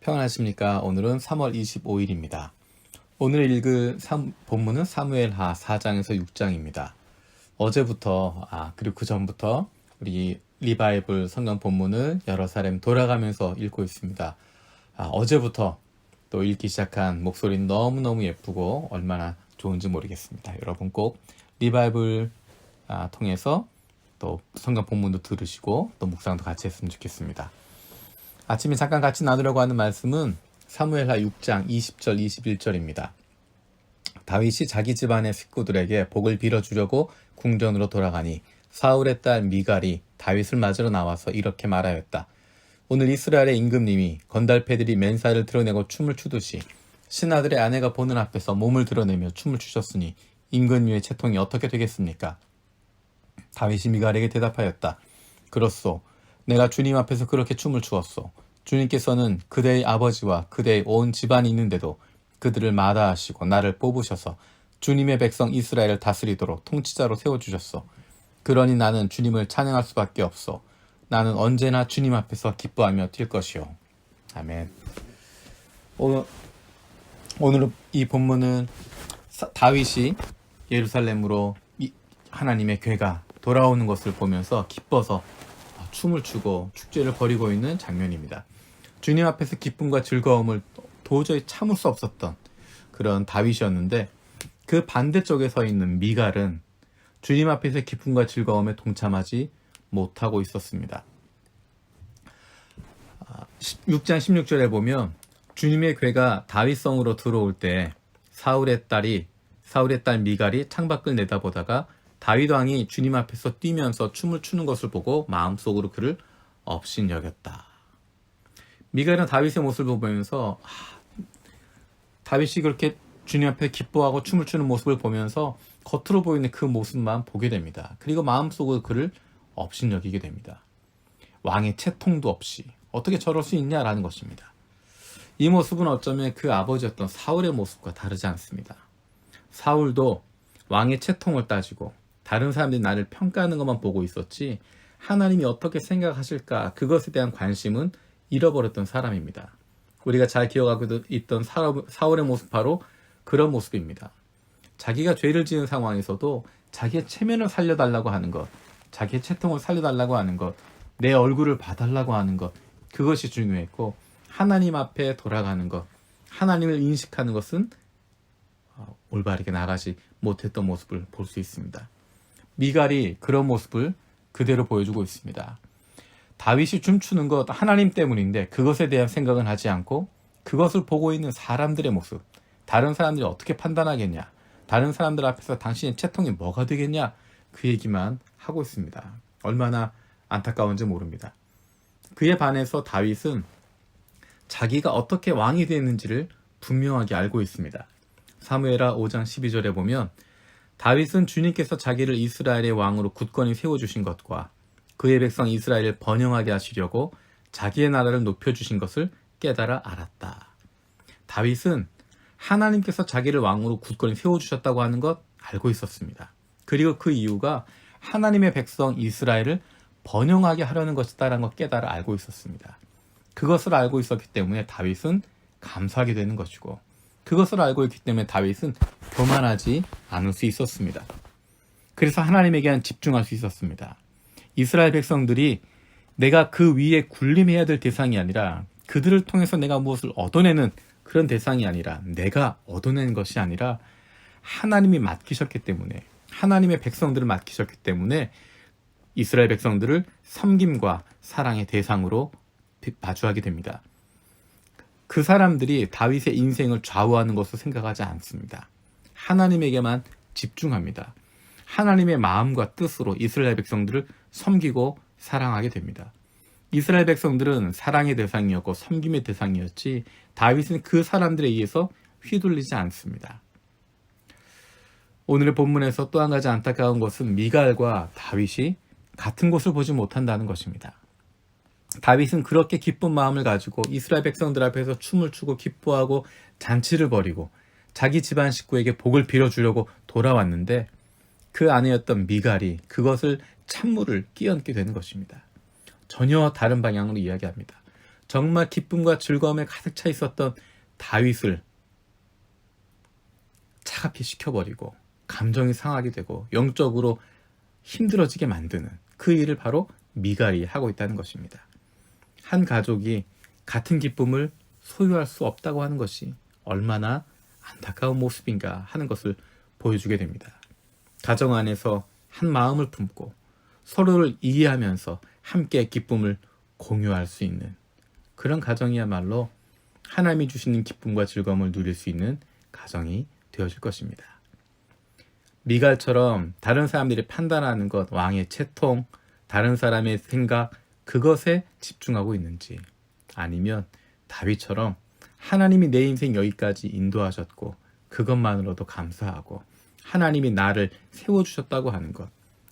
평안하십니까? 오늘은 3월 25일입니다. 오늘 읽을 본문은 사무엘하 4장에서 6장입니다. 어제부터, 그리고 그 전부터 우리 리바이블 성경 본문을 여러 사람 돌아가면서 읽고 있습니다. 어제부터 또 읽기 시작한 목소리는 너무너무 예쁘고 얼마나 좋은지 모르겠습니다. 여러분 꼭 리바이블 통해서 또 성경 본문도 들으시고 또 묵상도 같이 했으면 좋겠습니다. 아침에 잠깐 같이 나누려고 하는 말씀은 사무엘하 6장 20절 21절입니다. 다윗이 자기 집안의 식구들에게 복을 빌어주려고 궁전으로 돌아가니 사울의 딸 미갈이 다윗을 맞으러 나와서 이렇게 말하였다. 오늘 이스라엘의 임금님이 건달패들이 맨살을 드러내고 춤을 추듯이 신하들의 아내가 보는 앞에서 몸을 드러내며 춤을 추셨으니 임금님의 채통이 어떻게 되겠습니까? 다윗이 미갈에게 대답하였다. 그렇소. 내가 주님 앞에서 그렇게 춤을 추었소. 주님께서는 그대의 아버지와 그대의 온 집안이 있는데도 그들을 마다하시고 나를 뽑으셔서 주님의 백성 이스라엘을 다스리도록 통치자로 세워주셨소. 그러니 나는 주님을 찬양할 수밖에 없소. 나는 언제나 주님 앞에서 기뻐하며 뛸 것이요. 아멘. 오늘 이 본문은 다윗이 예루살렘으로 하나님의 궤가 돌아오는 것을 보면서 기뻐서 춤을 추고 축제를 벌이고 있는 장면입니다. 주님 앞에서 기쁨과 즐거움을 도저히 참을 수 없었던 그런 다윗이었는데 그 반대쪽에 서 있는 미갈은 주님 앞에서 기쁨과 즐거움에 동참하지 못하고 있었습니다. 6장 16절에 보면 주님의 궤가 다윗성으로 들어올 때 사울의 딸 미갈이 창밖을 내다보다가 다윗 왕이 주님 앞에서 뛰면서 춤을 추는 것을 보고 마음속으로 그를 업신여겼다. 미갈은 다윗의 모습을 보면서 다윗이 그렇게 주님 앞에 기뻐하고 춤을 추는 모습을 보면서 겉으로 보이는 그 모습만 보게 됩니다. 그리고 마음속으로 그를 업신여기게 됩니다. 왕의 채통도 없이 어떻게 저럴 수 있냐라는 것입니다. 이 모습은 어쩌면 그 아버지였던 사울의 모습과 다르지 않습니다. 사울도 왕의 채통을 따지고 다른 사람들이 나를 평가하는 것만 보고 있었지 하나님이 어떻게 생각하실까 그것에 대한 관심은 잃어버렸던 사람입니다. 우리가 잘 기억하고 있던 사울의 모습 바로 그런 모습입니다. 자기가 죄를 지은 상황에서도 자기의 체면을 살려달라고 하는 것, 자기의 채통을 살려달라고 하는 것, 내 얼굴을 봐달라고 하는 것, 그것이 중요했고 하나님 앞에 돌아가는 것, 하나님을 인식하는 것은 올바르게 나가지 못했던 모습을 볼 수 있습니다. 미갈이 그런 모습을 그대로 보여주고 있습니다. 다윗이 춤추는 것 하나님 때문인데 그것에 대한 생각은 하지 않고 그것을 보고 있는 사람들의 모습, 다른 사람들이 어떻게 판단하겠냐, 다른 사람들 앞에서 당신의 채통이 뭐가 되겠냐, 그 얘기만 하고 있습니다. 얼마나 안타까운지 모릅니다. 그에 반해서 다윗은 자기가 어떻게 왕이 되는지를 분명하게 알고 있습니다. 사무엘하 5장 12절에 보면 다윗은 주님께서 자기를 이스라엘의 왕으로 굳건히 세워주신 것과 그의 백성 이스라엘을 번영하게 하시려고 자기의 나라를 높여주신 것을 깨달아 알았다. 다윗은 하나님께서 자기를 왕으로 굳건히 세워주셨다고 하는 것 알고 있었습니다. 그리고 그 이유가 하나님의 백성 이스라엘을 번영하게 하려는 것이다라는 걸 깨달아 알고 있었습니다. 그것을 알고 있었기 때문에 다윗은 감사하게 되는 것이고 그것을 알고 있기 때문에 다윗은 교만하지 않을 수 있었습니다. 그래서 하나님에게 집중할 수 있었습니다. 이스라엘 백성들이 내가 그 위에 군림해야 될 대상이 아니라 그들을 통해서 내가 무엇을 얻어내는 그런 대상이 아니라 내가 얻어내는 것이 아니라 하나님이 맡기셨기 때문에 하나님의 백성들을 맡기셨기 때문에 이스라엘 백성들을 섬김과 사랑의 대상으로 마주하게 됩니다. 그 사람들이 다윗의 인생을 좌우하는 것을 생각하지 않습니다. 하나님에게만 집중합니다. 하나님의 마음과 뜻으로 이스라엘 백성들을 섬기고 사랑하게 됩니다. 이스라엘 백성들은 사랑의 대상이었고 섬김의 대상이었지 다윗은 그 사람들에 의해서 휘둘리지 않습니다. 오늘의 본문에서 또 한 가지 안타까운 것은 미갈과 다윗이 같은 곳을 보지 못한다는 것입니다. 다윗은 그렇게 기쁜 마음을 가지고 이스라엘 백성들 앞에서 춤을 추고 기뻐하고 잔치를 벌이고 자기 집안 식구에게 복을 빌어주려고 돌아왔는데 그 아내였던 미갈이 그것을 찬물을 끼얹게 되는 것입니다. 전혀 다른 방향으로 이야기합니다. 정말 기쁨과 즐거움에 가득 차 있었던 다윗을 차갑게 식혀버리고 감정이 상하게 되고 영적으로 힘들어지게 만드는 그 일을 바로 미갈이 하고 있다는 것입니다. 한 가족이 같은 기쁨을 소유할 수 없다고 하는 것이 얼마나 안타까운 모습인가 하는 것을 보여주게 됩니다. 가정 안에서 한 마음을 품고 서로를 이해하면서 함께 기쁨을 공유할 수 있는 그런 가정이야말로 하나님이 주시는 기쁨과 즐거움을 누릴 수 있는 가정이 되어질 것입니다. 미갈처럼 다른 사람들이 판단하는 것, 왕의 채통, 다른 사람의 생각, 그것에 집중하고 있는지, 아니면 다윗처럼 하나님이 내 인생 여기까지 인도하셨고 그것만으로도 감사하고 하나님이 나를 세워주셨다고 하는 것,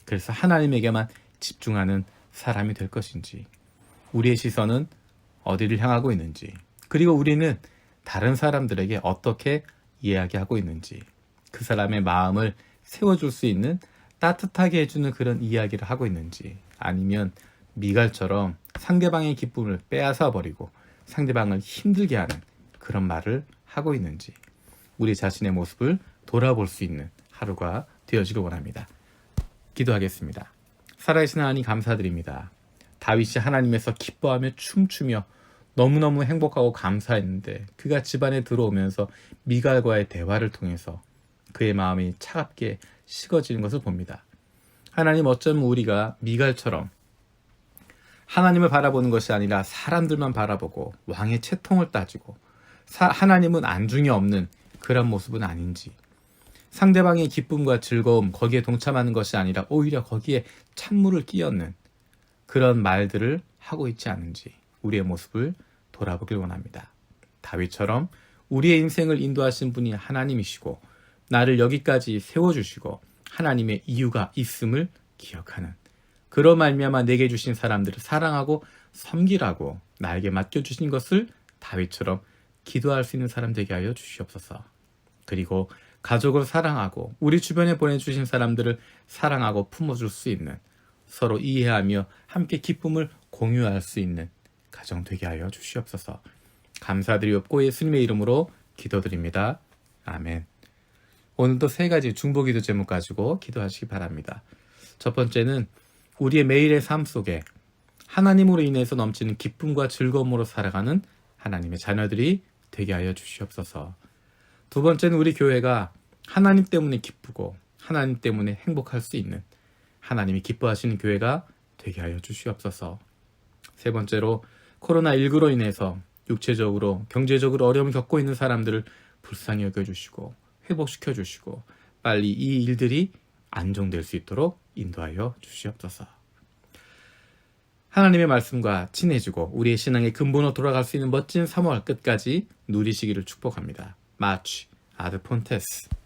그래서 하나님에게만 집중하는 사람이 될 것인지, 우리의 시선은 어디를 향하고 있는지, 그리고 우리는 다른 사람들에게 어떻게 이야기하고 있는지, 그 사람의 마음을 세워줄 수 있는 따뜻하게 해주는 그런 이야기를 하고 있는지, 아니면 미갈처럼 상대방의 기쁨을 빼앗아 버리고 상대방을 힘들게 하는 그런 말을 하고 있는지, 우리 자신의 모습을 돌아볼 수 있는 하루가 되어지길 원합니다. 기도하겠습니다. 살아계신 하나님 감사드립니다. 다윗이 하나님에서 기뻐하며 춤추며 너무너무 행복하고 감사했는데 그가 집안에 들어오면서 미갈과의 대화를 통해서 그의 마음이 차갑게 식어지는 것을 봅니다. 하나님, 어쩌면 우리가 미갈처럼 하나님을 바라보는 것이 아니라 사람들만 바라보고 왕의 채통을 따지고 하나님은 안중에 없는 그런 모습은 아닌지, 상대방의 기쁨과 즐거움 거기에 동참하는 것이 아니라 오히려 거기에 찬물을 끼얹는 그런 말들을 하고 있지 않은지 우리의 모습을 돌아보길 원합니다. 다윗처럼 우리의 인생을 인도하신 분이 하나님이시고 나를 여기까지 세워주시고 하나님의 이유가 있음을 기억하는, 그런 말미암아 내게 주신 사람들을 사랑하고 섬기라고 나에게 맡겨주신 것을 다윗처럼 기도할 수 있는 사람 되게 하여 주시옵소서. 그리고 가족을 사랑하고 우리 주변에 보내주신 사람들을 사랑하고 품어줄 수 있는, 서로 이해하며 함께 기쁨을 공유할 수 있는 가정 되게 하여 주시옵소서. 감사드리옵고 예수님의 이름으로 기도드립니다. 아멘. 오늘도 3가지 중보기도 제목 가지고 기도하시기 바랍니다. 첫 번째는 우리의 매일의 삶 속에 하나님으로 인해서 넘치는 기쁨과 즐거움으로 살아가는 하나님의 자녀들이 되게 하여 주시옵소서. 두 번째는 우리 교회가 하나님 때문에 기쁘고 하나님 때문에 행복할 수 있는 하나님이 기뻐하시는 교회가 되게 하여 주시옵소서. 세 번째로 코로나19로 인해서 육체적으로 경제적으로 어려움을 겪고 있는 사람들을 불쌍히 여겨주시고 회복시켜 주시고 빨리 이 일들이 안정될 수 있도록 인도하여 주시옵소서. 하나님의 말씀과 친해지고 우리의 신앙의 근본으로 돌아갈 수 있는 멋진 3월 끝까지 누리시기를 축복합니다. 마치 아드 폰테스.